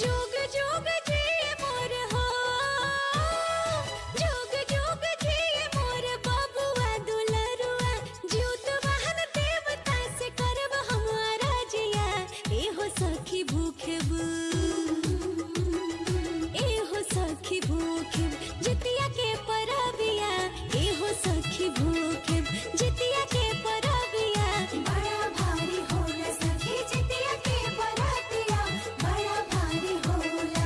जोग जोग जिए मोर हो, जोग जोग जिए मोर बबुआ दुलरुआ, ज्योत वाहन देवता से करब हम राजिया। एहो सखी भूखेब, एहो सखी भूखेब जितिया के परबिया। एहो सखी भूखेब जितिया के परबिया। बड़ा भारी होला सखी जितिया के परबिया, बड़ा भारी होला।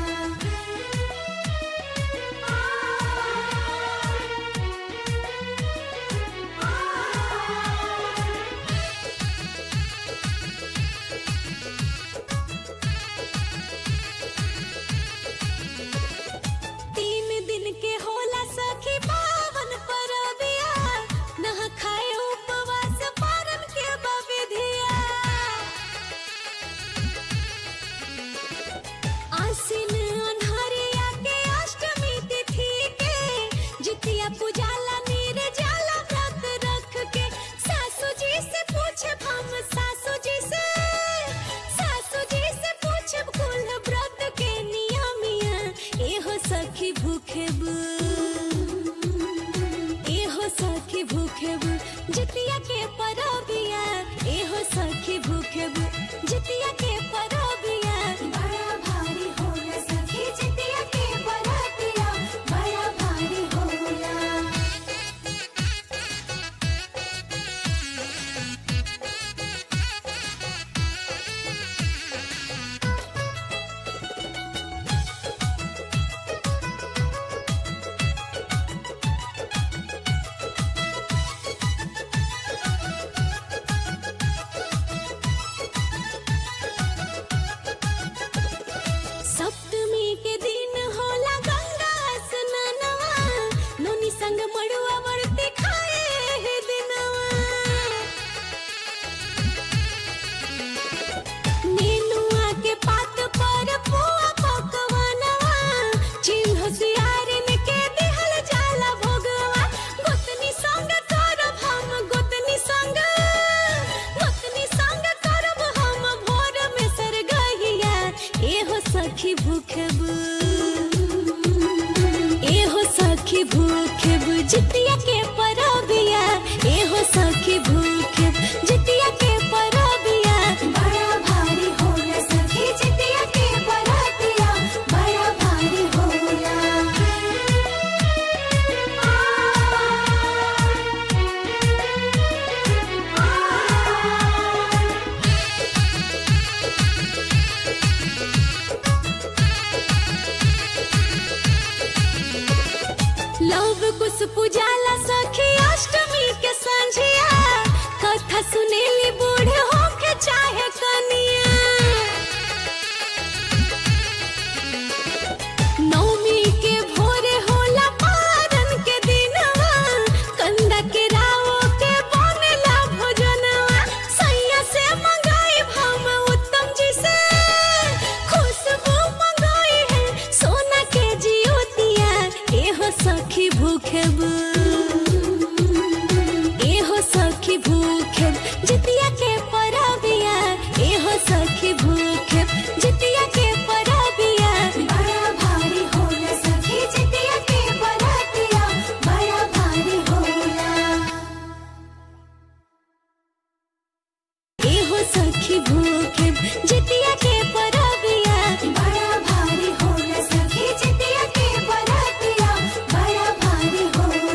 तीन दिन के होला सखी पावन परबिया, नहा खाए उपवास पारन के बविधिया। आसिन अन्हरिया के अष्टमी तिथि के, जितिया पूजाला निर्जला व्रत रख के। सासू जी से पूछब हम, सासू जी से पूछब कुल व्रत के नियमिया। एहो सखी भूखेब, एहो सखी भूखेब जितिया के परबिया। एहो सखी भूखेब जितिया के परबिया। बड़ा भारी होला सखी जितिया के परबिया, बड़ा भारी होला। सप्तमी के दिन होला गंगा स्नानवा, नोनी संग मड़ुआ वर्ती खाए हे दिनवा। नेनुआ के पात पर पुआ पकवानवा, चिन्ह सियारिन के दिहल जाला भोगवा। गोतनी संग करब हम, गोतनी संग करब हम भोर में सरगहिया। एहो सखी भूखेब, एहो सखी भूखेब जितिया के परबिया। एहो सखी भूखेब जितिया के परबिया। बड़ा भारी होला सखी जितिया के परबिया, बड़ा भारी होला। लव कुश पूजाला सखी अष्टमी के संझिया, कथा सुनेली बूढ़े होके चाहे कनिया। नौमी के भोरे होला पारन के दिनवा, कंदा के रावो के बनेला भोजनवा। सैया से मंगाई हम उत्तम जी से, खुशबू मंगाई है सोना के जियोतिया। एहो सखी भूखेब, एहो सखी भूखेब जितिया के परबिया। एहो सखी भूखेब जितिया के परबिया। बड़ा भारी होला सखी जितिया के परबिया, बड़ा भारी होला। एहो सखी भूखेब जितिया के परबिया। बड़ा भारी होला सखी जितिया के परबिया, बड़ा भारी होला।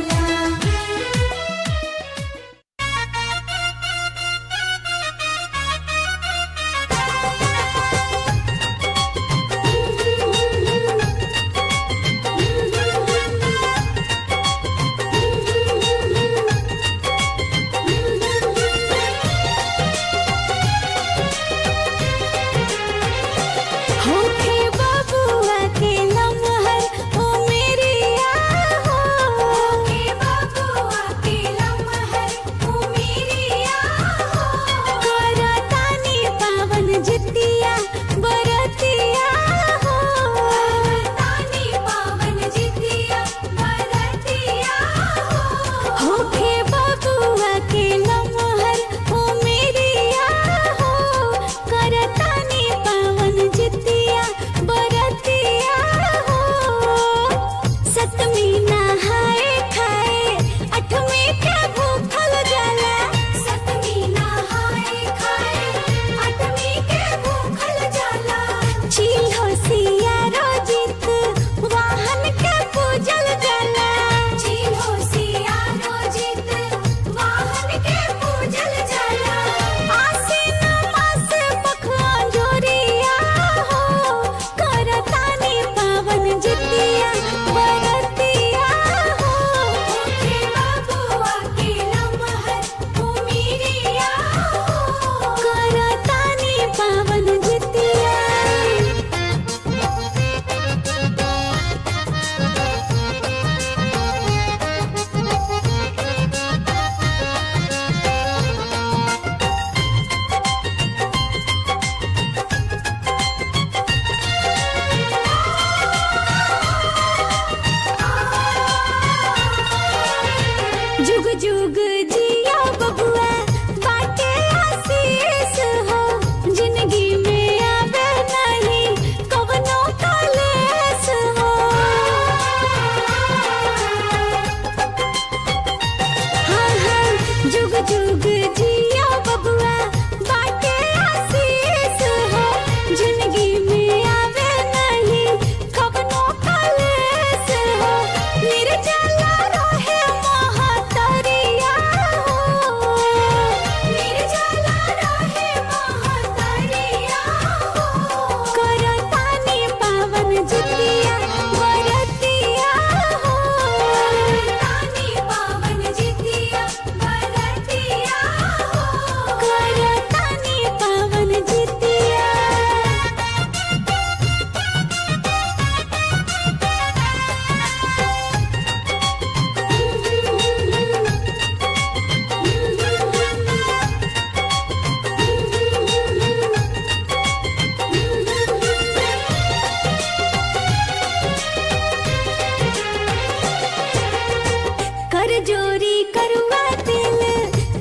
जोरी करुआ तिल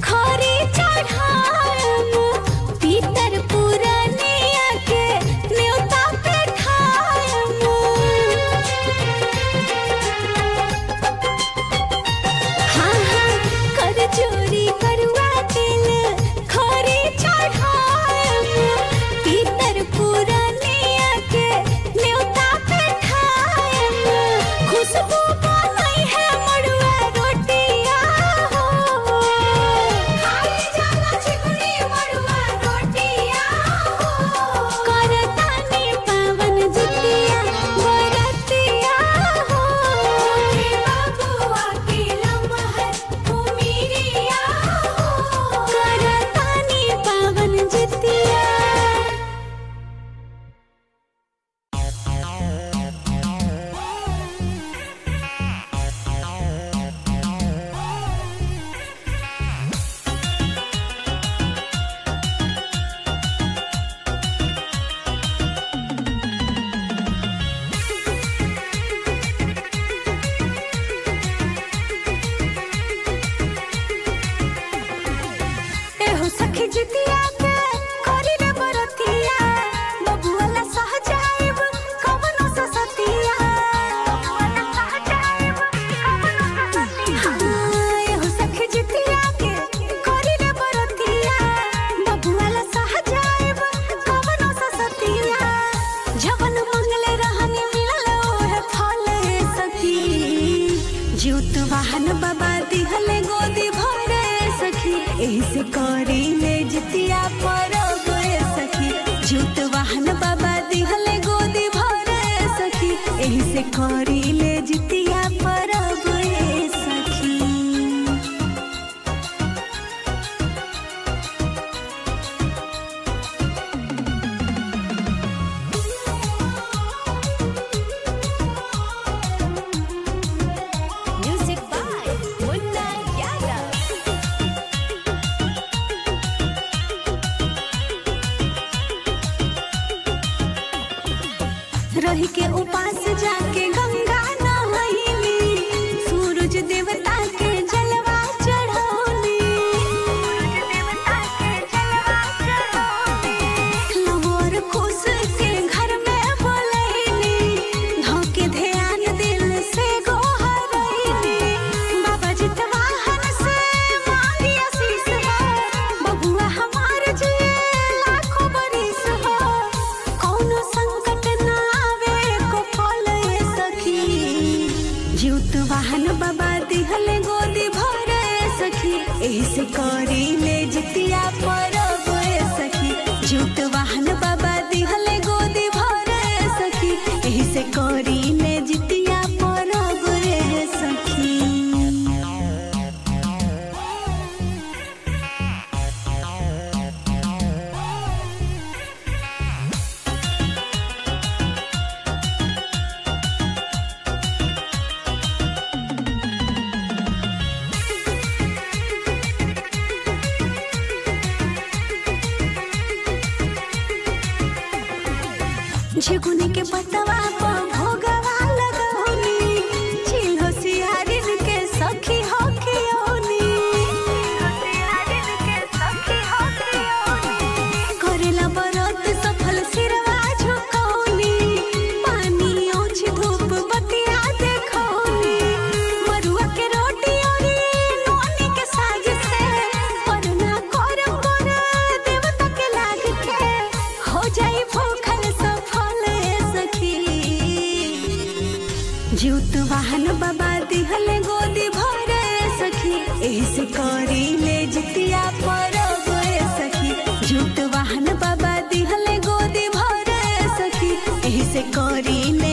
खरी चढ़ायम पीतर पुरनिया के न्योता पे ठायम। हाँ हाँ कर जोरी करुआ तिल खरी चढ़ायम पीतर पुरनिया के न्योता पे ठायम। खुशबू बनई है मड़ुआ रोटिया हो खाली जाला चिकनी मड़ुआ रोटिया हो करतानी पावन जितिया बरतिया हो बाबुआ की लमहर उमिरिया हो करतानी पावन जितिया। एहो सखी जितिया के करी रे बरतिया बबुआला सहजाइब कवनो ससतिया। एहो सखी जितिया के करी रे बरतिया बबुआला सहजाइब कवनो ससतिया। जवन मंगले रहनी मिलल ओहे फले सखी ज्योत वाहन बाबा दिहले गोदी भरे सखी एही से करी ले जितिया परब ए सखी। ज्योत वाहन बाबा दिहले गोदी भरे सखी एही से करी ले जितिया परब ए सखी। Music by Munna Yadav. रही के उपास जाके गंगा नहैली सूरज देवता के जलवा चढ़ौली। लवर खुश के घर में बोलैली धोके ध्यान दिल से गोहरैली। बाबा जितवाहन से मांगी आशीष हो बबुआ हमार जिए लाखों बरिस हो कौनो संकट ना आवे को फल ए सखी। ज्योत वाहन बाबा दिहले गोदी भरे सखी एही से करी ले जितिया परब ए सखी। ज्योत वाहन बाबा दिहले गोदी भरे सखी एही से करी ले जितिया परब ए सखी। झिगुनी के पतवा पर भोगवा लगौनी चिल होशियारिन के सखी हो खियौनी। करेला बरत सफल सिरवा झुकौनी पानी औछ धूप बतिया देखौनी। मरुआ के रोटी औरी नोनी के साग से परना करम बर देवता के लाग के हो जाई भूखल सफल ए सखी। ज्योत वाहन बाबा दिहले गोदी भरे सखी एही से करी ले जितिया परब ए सखी। ज्योत वाहन बाबा दिहले गोदी भरे सखी एही से करी ले